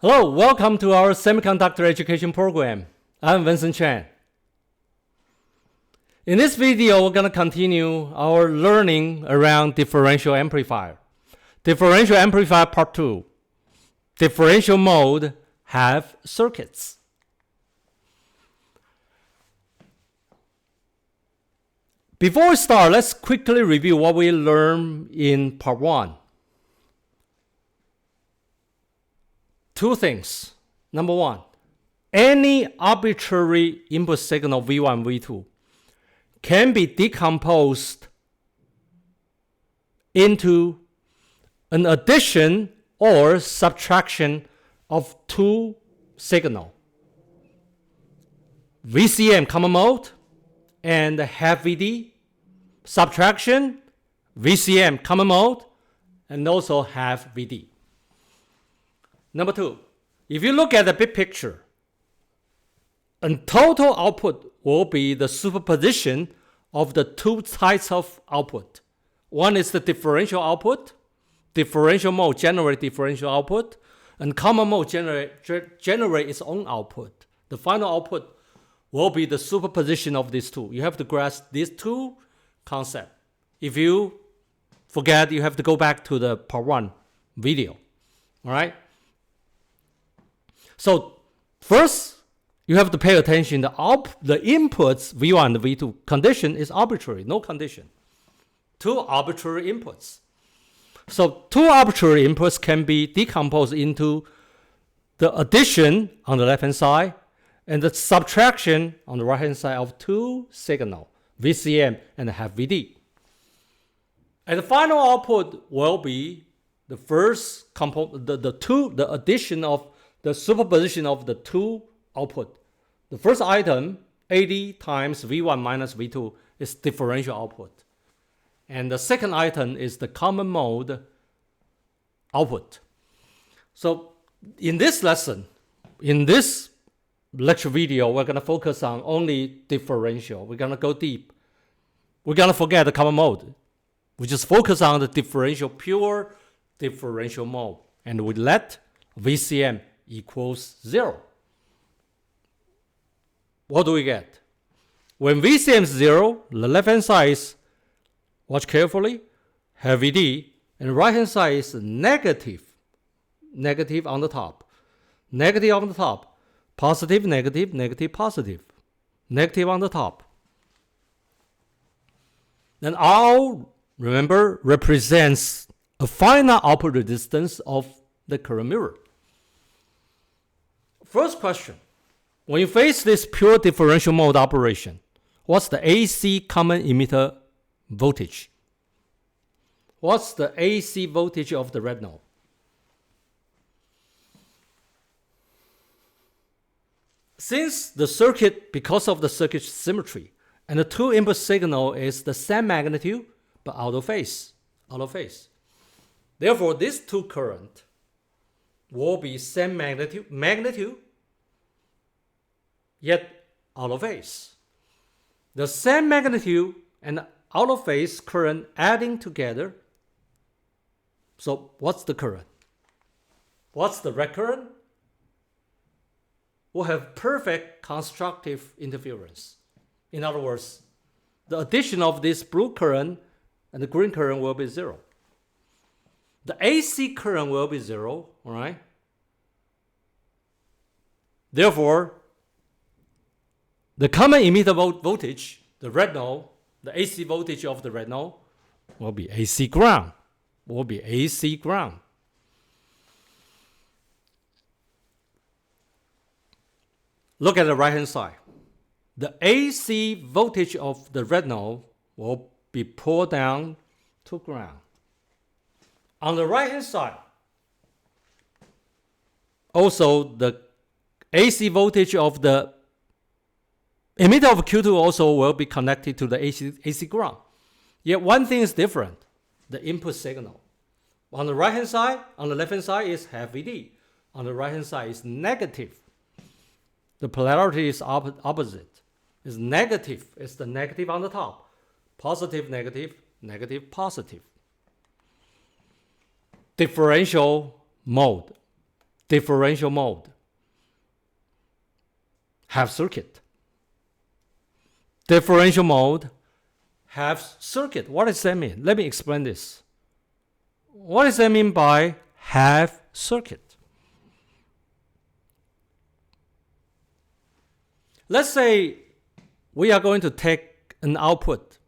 Hello, welcome to our semiconductor education program. I'm Vincent Chang. In this video, we're going to continue our learning around differential amplifier. Differential amplifier part 2. Differential mode have circuits. Before we start, let's quickly review what we learned in part 1. Two things. Number one, any arbitrary input signal V1, V2 can be decomposed into an addition or subtraction of two signals, VCM common mode and half VD, subtraction, VCM common mode, and also half VD. Number two, if you look at the big picture, a total output will be the superposition of the two types of output. One is the differential output. Differential mode generate differential output, and common mode generate its own output. The final output will be the superposition of these two. You have to grasp these two concepts. If you forget, you have to go back to the part 1 video. All right? So first, you have to pay attention. The inputs V1 and V2 condition is arbitrary, no condition. Two arbitrary inputs. So two arbitrary inputs can be decomposed into the addition on the left-hand side and the subtraction on the right-hand side of two signals, VCM and half VD. And the final output will be the first component, the addition of the superposition of the two output. The first item, AD times V1 minus V2, is differential output. And the second item is the common mode output. So in this lesson, in this lecture video, we're going to focus on only differential. We're going to go deep. We're going to forget the common mode. We just focus on the differential, pure differential mode. And we let VCM equals 0. What do we get? When VCM is 0, the left-hand side is, watch carefully, have VD, and the right-hand side is negative. Negative on the top. Negative on the top. Positive, negative, negative, positive. Negative on the top. Then R, remember, represents a final output resistance of the current mirror. First question, when you face this pure differential mode operation, what's the AC common emitter voltage? What's the AC voltage of the red node? Since the circuit, because of the circuit symmetry, and the two input signal is the same magnitude, but out of phase. Therefore, these two current will be same magnitude, yet out of phase. The same magnitude and out of phase current adding together. So what's the current? What's the red current? We'll have perfect constructive interference. In other words, the addition of this blue current and the green current will be 0. The AC current will be 0, all right? Therefore, the common emitter voltage, the red node, the AC voltage of the red node, will be AC ground. Look at the right-hand side. The AC voltage of the red node will be pulled down to ground. On the right-hand side, also the AC voltage of the emitter of Q2 also will be connected to the AC ground. Yet one thing is different, the input signal. On the right-hand side, on the left-hand side is half VD. On the right-hand side is negative. The polarity is opposite. It's negative. It's the negative on the top. Positive, negative, negative, positive. Differential mode. differential mode, half circuit. Differential mode, half circuit. What does that mean? Let me explain this. What does that mean by half circuit? Let's say we are going to take an output.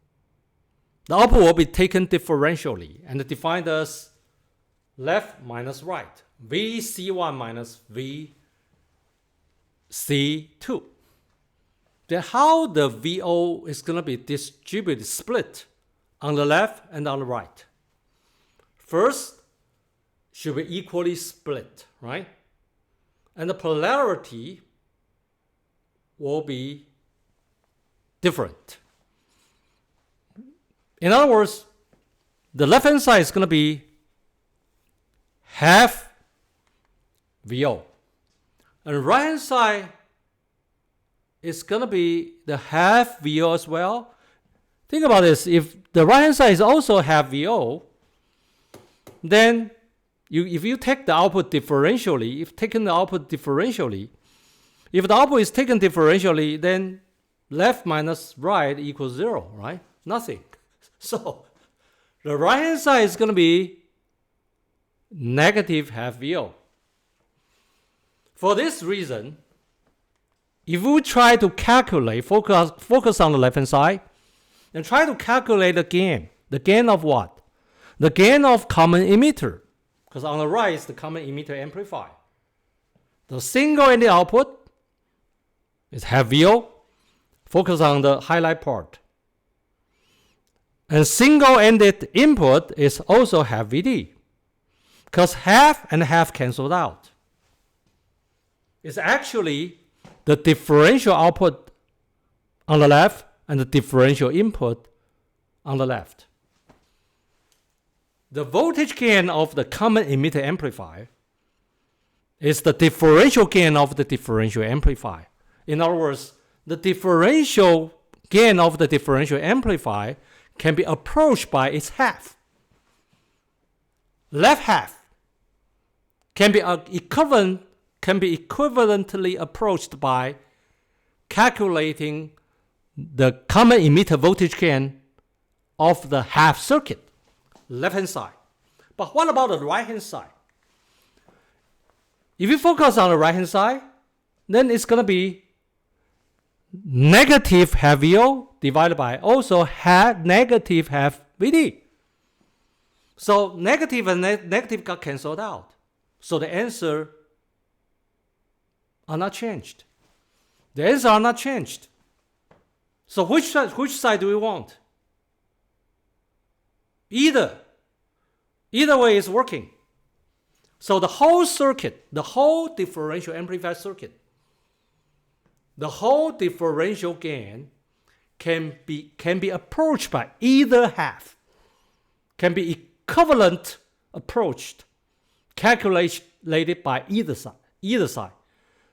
The output will be taken differentially and defined as left minus right, VC1 minus VC2. Then how the VO is going to be distributed, split on the left and on the right? First, should be equally split, right? And the polarity will be different. In other words, the left-hand side is going to be half VO. And the right-hand side is going to be the half VO as well. Think about this. If the right-hand side is also half VO, then if you take the output differentially, if the output is taken differentially, then left minus right equals 0, right? Nothing. So the right-hand side is going to be negative half VO. For this reason, if we try to calculate, focus on the left-hand side, and try to calculate the gain of what? The gain of common emitter, because on the right is the common emitter amplifier. The single-ended output is half VO. Focus on the highlight part. And single-ended input is also half VD, because half and half canceled out. It's actually the differential output on the left and the differential input on the left. The voltage gain of the common emitter amplifier is the differential gain of the differential amplifier. In other words, the differential gain of the differential amplifier can be approached by its half. Left half can be equivalently approached by calculating the common emitter voltage gain of the half circuit, left-hand side. But what about the right-hand side? If you focus on the right-hand side, then it's going to be negative half VO divided by also negative half VD. So negative and negative got cancelled out. So the answer are not changed. The answer are not changed. So which side do we want? Either way is working. So the whole circuit, the whole differential amplifier circuit, the whole differential gain can be approached by either half, can be equivalent approached, calculated by either side.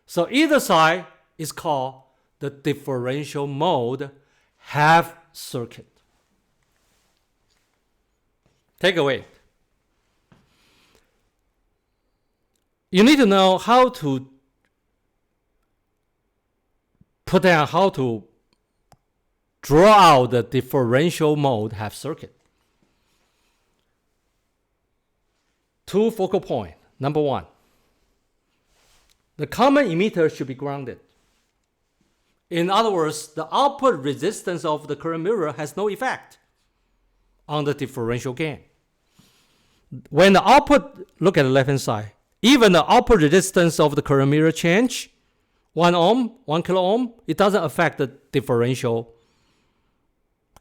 So either side is called the differential mode half circuit. Takeaway. You need to know how to how to draw out the differential mode half circuit. 2 focal points. Number 1, the common emitter should be grounded. In other words, the output resistance of the current mirror has no effect on the differential gain. When the output, look at the left-hand side, even the output resistance of the current mirror change, 1 ohm, 1 kilo ohm, it doesn't affect the differential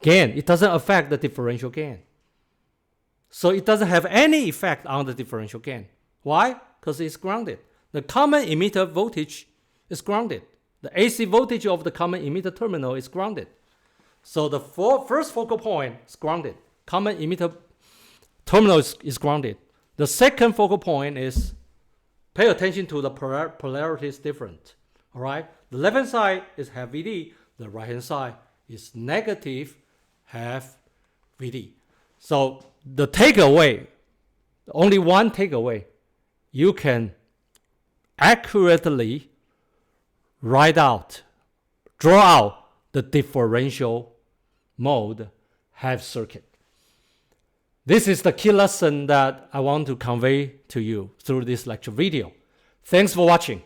gain. It doesn't affect the differential gain. So it doesn't have any effect on the differential gain. Why? Because it's grounded. The common emitter voltage is grounded. The AC voltage of the common emitter terminal is grounded. So the first focal point is grounded. Common emitter terminal is grounded. The second focal point is, pay attention to the polarity is different. All right? The left-hand side is half VD. The right-hand side is negative half VD. So the takeaway, only one takeaway, you can accurately draw out the differential mode half circuit. This is the key lesson that I want to convey to you through this lecture video. Thanks for watching.